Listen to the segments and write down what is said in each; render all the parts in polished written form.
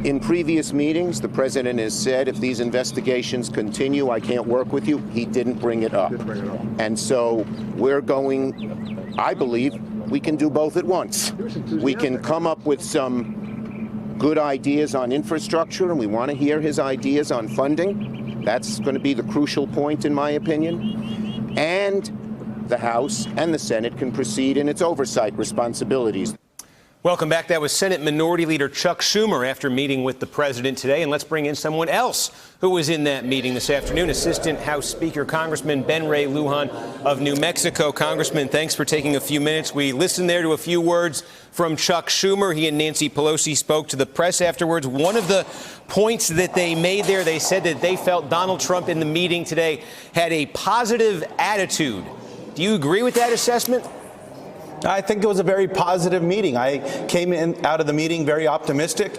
In previous meetings, the president has said if these investigations continue, I can't work with you. He didn't bring it up. And so we're going, I believe, we can do both at once. We can come up with some good ideas on infrastructure, and we want to hear his ideas on funding. That's going to be the crucial point, in my opinion. And the House and the Senate can proceed in its oversight responsibilities. Welcome back. That was Senate Minority Leader Chuck Schumer after meeting with the president today. And let's bring in someone else who was in that meeting this afternoon, Assistant House Speaker Congressman Ben Ray Lujan of New Mexico. Congressman, thanks for taking a few minutes. We listened there to a few words from Chuck Schumer. He and Nancy Pelosi spoke to the press afterwards. One of the points that they made there, they said that they felt Donald Trump in the meeting today had a positive attitude. Do you agree with that assessment? I think it was a very positive meeting. I came out of the meeting very optimistic.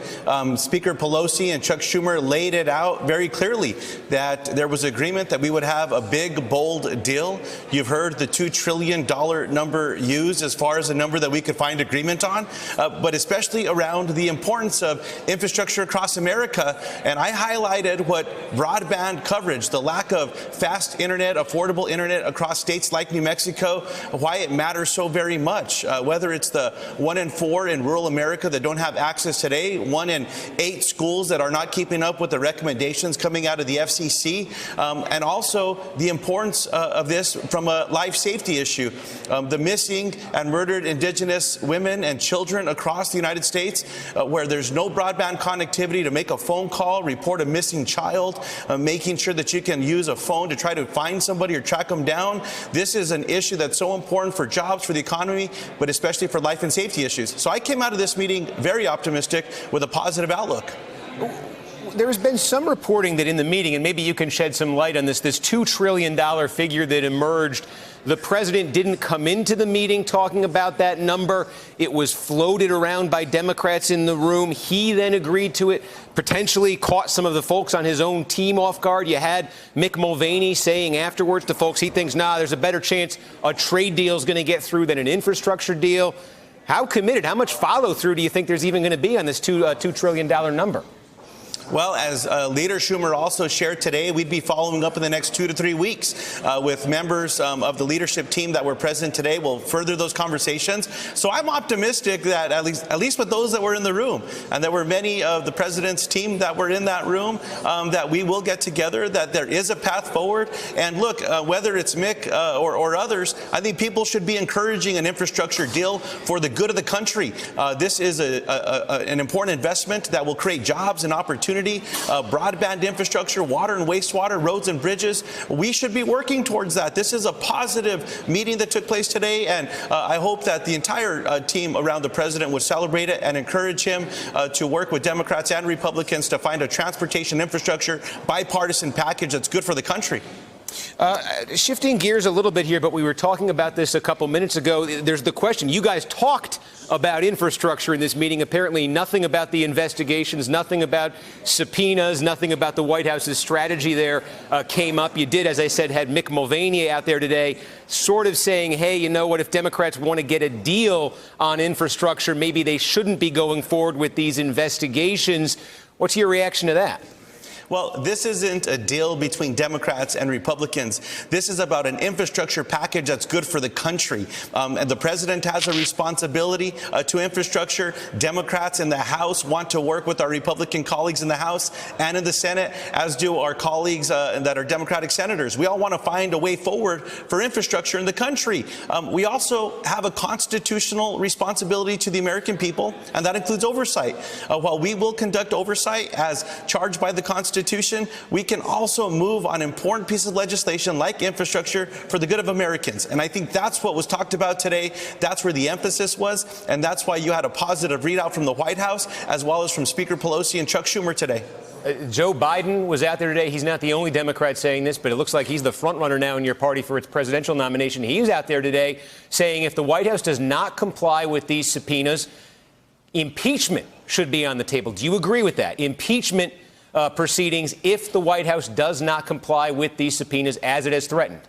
Speaker Pelosi and Chuck Schumer laid it out very clearly that there was agreement that we would have a big, bold deal. You've heard the $2 trillion number used as far as a number that we could find agreement on, but especially around the importance of infrastructure across America. And I highlighted what broadband coverage, the lack of fast internet, affordable internet across states like New Mexico, why it matters so very much. Whether it's the 1 in 4 in rural America that don't have access today, 1 in 8 schools that are not keeping up with the recommendations coming out of the FCC, and also the importance of this from a life safety issue. The missing and murdered Indigenous women and children across the United States, where there's no broadband connectivity to make a phone call, report a missing child, making sure that you can use a phone to try to find somebody or track them down. This is an issue that's so important for jobs, for the economy, but especially for life and safety issues. So I came out of this meeting very optimistic with a positive outlook. There's been some reporting that in the meeting, and maybe you can shed some light on this $2 trillion figure that emerged, the president didn't come into the meeting talking about that number. It was floated around by Democrats in the room. He then agreed to it, potentially caught some of the folks on his own team off guard. You had Mick Mulvaney saying afterwards to folks he thinks, there's a better chance a trade deal is going to get through than an infrastructure deal. How committed, how much follow through do you think there's even going to be on this $2 trillion number? Well, as Leader Schumer also shared today, we'd be following up in the next 2 to 3 weeks with members of the leadership team that were present today. We'll further those conversations. So I'm optimistic that at least with those that were in the room, and there were many of the president's team that were in that room, that we will get together, that there is a path forward. And look, whether it's Mick or others, I think people should be encouraging an infrastructure deal for the good of the country. This is an important investment that will create jobs and opportunities. Broadband infrastructure, water and wastewater, roads and bridges. We should be working towards that. This is a positive meeting that took place today, and I hope that the entire team around the president would celebrate it and encourage him to work with Democrats and Republicans to find a transportation infrastructure bipartisan package that's good for the country. Shifting gears a little bit here, but we were talking about this a couple minutes ago. There's the question. You guys talked about infrastructure in this meeting. Apparently nothing about the investigations, nothing about subpoenas, nothing about the White House's strategy there came up. You did, as I said, had Mick Mulvaney out there today sort of saying, hey, you know what, if Democrats want to get a deal on infrastructure, maybe they shouldn't be going forward with these investigations. What's your reaction to that? Well, this isn't a deal between Democrats and Republicans. This is about an infrastructure package that's good for the country. And the president has a responsibility to infrastructure. Democrats in the House want to work with our Republican colleagues in the House and in the Senate, as do our colleagues that are Democratic senators. We all want to find a way forward for infrastructure in the country. We also have a constitutional responsibility to the American people, and that includes oversight. While we will conduct oversight as charged by the Constitution, we can also move on important pieces of legislation like infrastructure for the good of Americans. And I think that's what was talked about today. That's where the emphasis was. And that's why you had a positive readout from the White House as well as from Speaker Pelosi and Chuck Schumer today. Joe Biden was out there today. He's not the only Democrat saying this, but it looks like he's the front runner now in your party for its presidential nomination. He's out there today saying if the White House does not comply with these subpoenas, impeachment should be on the table. Do you agree with that? Impeachment proceedings if the White House does not comply with these subpoenas as it has threatened?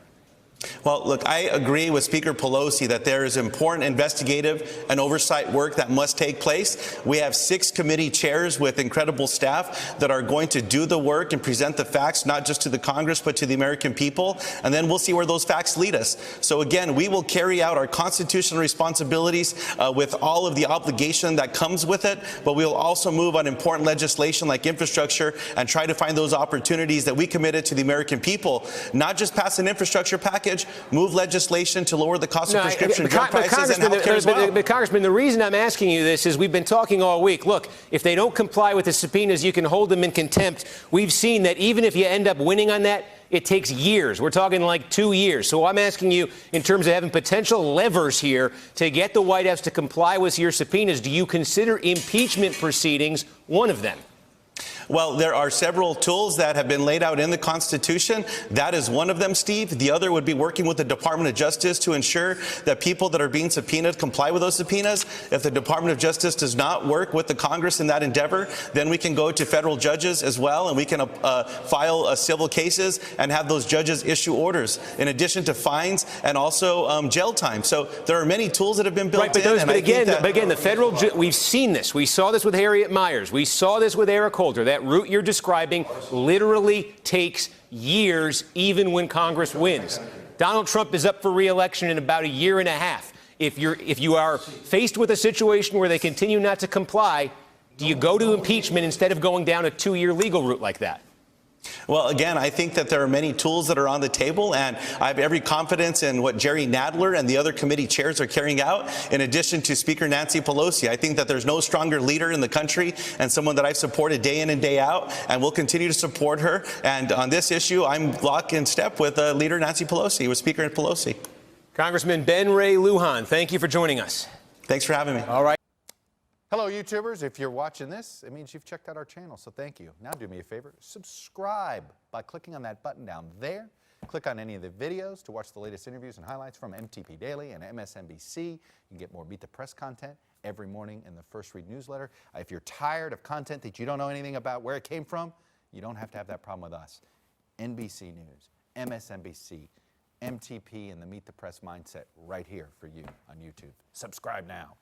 Well, look, I agree with Speaker Pelosi that there is important investigative and oversight work that must take place. We have 6 committee chairs with incredible staff that are going to do the work and present the facts, not just to the Congress, but to the American people. And then we'll see where those facts lead us. So again, we will carry out our constitutional responsibilities with all of the obligation that comes with it, but we will also move on important legislation like infrastructure and try to find those opportunities that we committed to the American people, not just pass an infrastructure package, move legislation to lower the cost of prescription drug prices and health care as well. But Congressman, the reason I'm asking you this is we've been talking all week. Look, if they don't comply with the subpoenas, you can hold them in contempt. We've seen that even if you end up winning on that, it takes years. We're talking like 2 years. So I'm asking you, in terms of having potential levers here to get the White House to comply with your subpoenas, do you consider impeachment proceedings one of them? Well, there are several tools that have been laid out in the Constitution. That is one of them, Steve. The other would be working with the Department of Justice to ensure that people that are being subpoenaed comply with those subpoenas. If the Department of Justice does not work with the Congress in that endeavor, then we can go to federal judges as well, and we can file civil cases and have those judges issue orders, in addition to fines and also jail time. So there are many tools that have been built in. But again, the federal, we've seen this. We saw this with Harriet Miers. We saw this with Eric Holder. That route you're describing literally takes years, even when Congress wins. Donald Trump is up for re-election in about 1.5 years. If you are faced with a situation where they continue not to comply, do you go to impeachment instead of going down a 2-year legal route like that? Well, again, I think that there are many tools that are on the table, and I have every confidence in what Jerry Nadler and the other committee chairs are carrying out, in addition to Speaker Nancy Pelosi. I think that there's no stronger leader in the country and someone that I've supported day in and day out, and will continue to support her. And on this issue, I'm lock in step with Leader Nancy Pelosi, with Speaker Pelosi. Congressman Ben Ray Lujan, thank you for joining us. Thanks for having me. All right. Hello, YouTubers. If you're watching this, it means you've checked out our channel, so thank you. Now do me a favor, subscribe by clicking on that button down there. Click on any of the videos to watch the latest interviews and highlights from MTP Daily and MSNBC. You can get more Beat the Press content every morning in the First Read newsletter. If you're tired of content that you don't know anything about where it came from, you don't have to have that problem with us. NBC News, MSNBC, MTP, and the Meet the Press mindset right here for you on YouTube. Subscribe now.